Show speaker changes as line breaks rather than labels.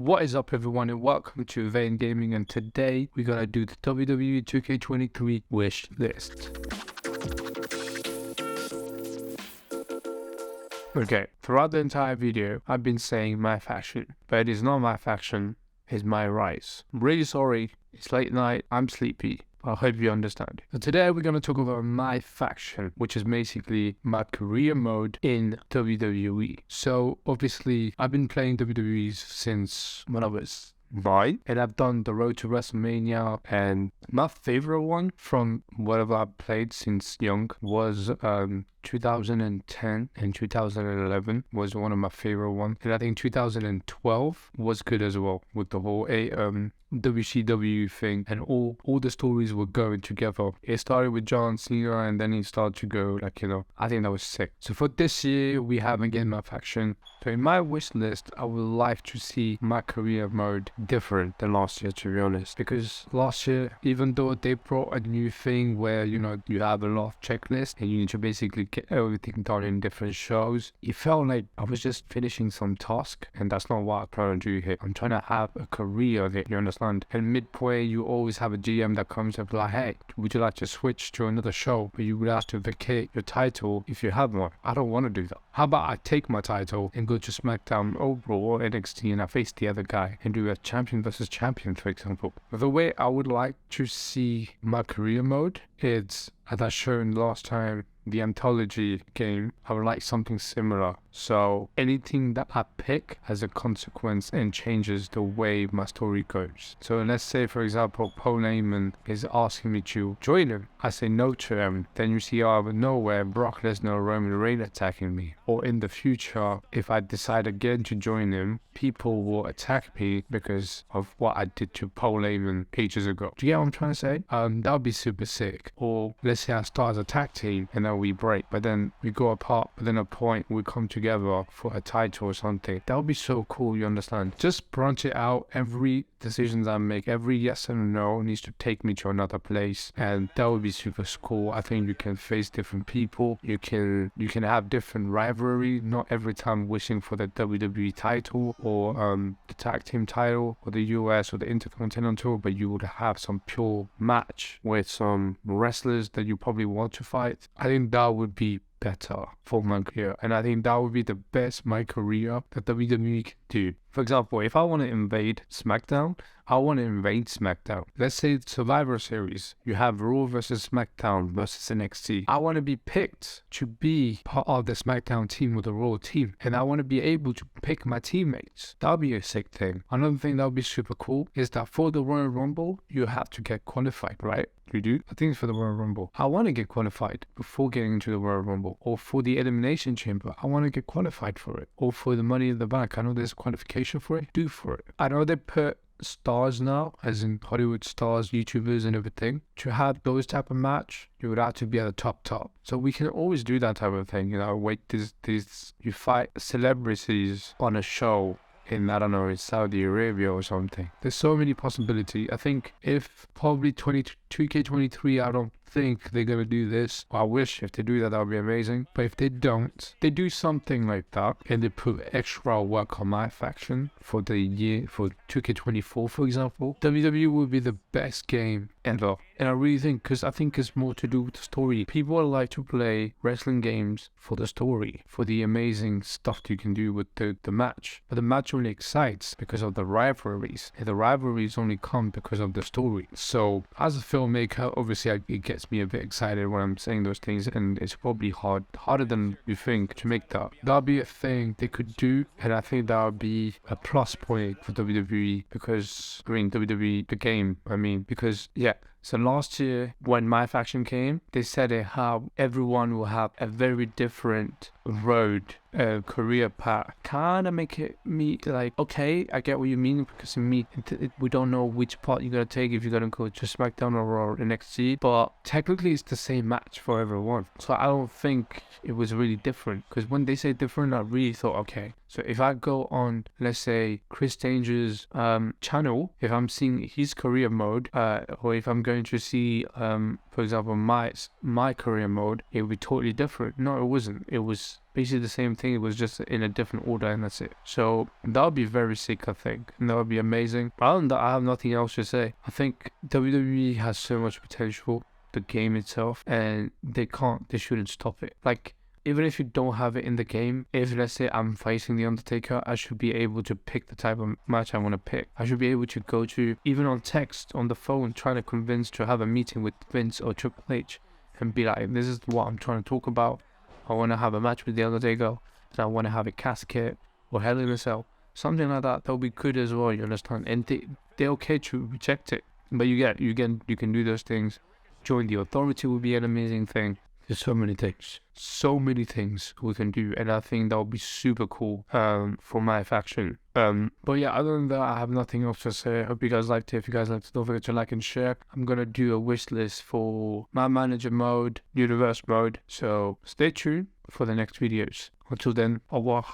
What is up, everyone, and welcome to Vain Gaming, and today we're gonna do the WWE2K23 wish list. Okay, throughout the entire video, I've been saying my faction, but it is not my faction, it's my rise. I'm really sorry, it's late night, I'm sleepy. I hope you understand. So today we're going to talk about my faction, which is basically my career mode in WWE. So obviously I've been playing WWE since when I was 9, and I've done the Road to WrestleMania, and my favorite one from whatever I've played since young was 2010 and 2011 was one of my favorite ones, and I think 2012 was good as well, with the whole WCW thing, and all the stories were going together. It started with John Cena, and then it started to go, I think that was sick. So for this year, we have again my faction. So in my wish list, I would like to see my career mode different than last year, to be honest, because last year, even though they brought a new thing where you have a lot of checklists and you need to basically get everything done in different shows, it felt like I was just finishing some task, and that's not what I'm trying to do here. I'm trying to have a career of it, you understand? And midway, you always have a GM that comes up like, hey, would you like to switch to another show? But you would have to vacate your title if you have one. I don't want to do that. How about I take my title and go to SmackDown overall or NXT, and I face the other guy and do a champion versus champion, for example. But the way I would like to see my career mode is, as I shown last time, the anthology game, I would like something similar. So anything that I pick has a consequence and changes the way my story goes. So let's say, for example, Paul Heyman is asking me to join him. I say no to him. Then you see out of nowhere Brock Lesnar or Roman Reigns attacking me. Or in the future, if I decide again to join him, people will attack me because of what I did to Paul Heyman ages ago. Do you get what I'm trying to say? That would be super sick. Or let's say I start as a tag team and then we break, but then we go apart, but then a point we come together for a title or something. That would be so cool, you understand? Just branch it out. Every decisions I make, every yes and no needs to take me to another place, and that would be super cool. I think you can face different people. You can have different rivalry, not every time wishing for the WWE title or the tag team title or the US or the Intercontinental, but you would have some pure match with some wrestlers that you probably want to fight. I think that would be better for my career, and I think that would be the best my career that WWE can do. For example, if I want to invade SmackDown, I want to invade SmackDown. Let's say Survivor Series, you have Raw versus SmackDown versus NXT. I want to be picked to be part of the SmackDown team or the Raw team, and I want to be able to pick my teammates. That would be a sick thing. Another thing that would be super cool is that for the Royal Rumble, you have to get qualified, right? You do? I think it's for the Royal Rumble. I want to get qualified before getting into the Royal Rumble. Or for the Elimination Chamber, I want to get qualified for it. Or for the Money in the Bank, I know there's qualification for it. Do for it. I know they put stars now, as in Hollywood stars, YouTubers and everything. To have those type of match, you would have to be at the top. So we can always do that type of thing. You fight celebrities on a show in, I don't know, in Saudi Arabia or something. There's so many possibilities. I think if probably 2K23, I don't think they're gonna do this. I wish if they do that, that would be amazing. But if they don't, they do something like that and they put extra work on my faction for the year, for 2K24, for example, WWE would be the best game ever. And I really think, because I think it's more to do with the story. People like to play wrestling games for the story, for the amazing stuff you can do with the match. But the match only excites because of the rivalries, and the rivalries only come because of the story. So as a filmmaker, obviously it gets me a bit excited when I'm saying those things, and it's probably harder than you think to make that. That'll be a thing they could do, and I think that would be a plus point for WWE, because WWE, the game, because so last year when my faction came, they said how everyone will have a very different road, career path. Kind of make me like, okay, I get what you mean, because we don't know which part you're going to take, if you're going to go to SmackDown or NXT, but technically it's the same match for everyone. So I don't think it was really different, because when they say different, I really thought, okay, So if I go on, let's say, Chris Danger's channel, if I'm seeing his career mode, or if I'm going to see, for example, my career mode, it would be totally different. No, it wasn't. It was basically the same thing. It was just in a different order, and that's it. So that would be very sick, I think, and that would be amazing. But other than that, I have nothing else to say. I think WWE has so much potential, the game itself, and they shouldn't stop it. Like, even if you don't have it in the game, if let's say I'm facing The Undertaker, I should be able to pick the type of match I want to pick. I should be able to go to, even on text, on the phone, trying to convince to have a meeting with Vince or Triple H and be like, this is what I'm trying to talk about. I want to have a match with The Undertaker, and I want to have a casket or Hell in a Cell. Something like that. That would be good as well, you understand? And they're okay to reject it. But you can do those things. Join the Authority would be an amazing thing. There's so many things we can do, and I think that would be super cool for my faction. But yeah, other than that, I have nothing else to say. I hope you guys liked it. If you guys liked it, don't forget to like and share. I'm gonna do a wish list for my manager mode, universe mode, so stay tuned for the next videos. Until then, au revoir.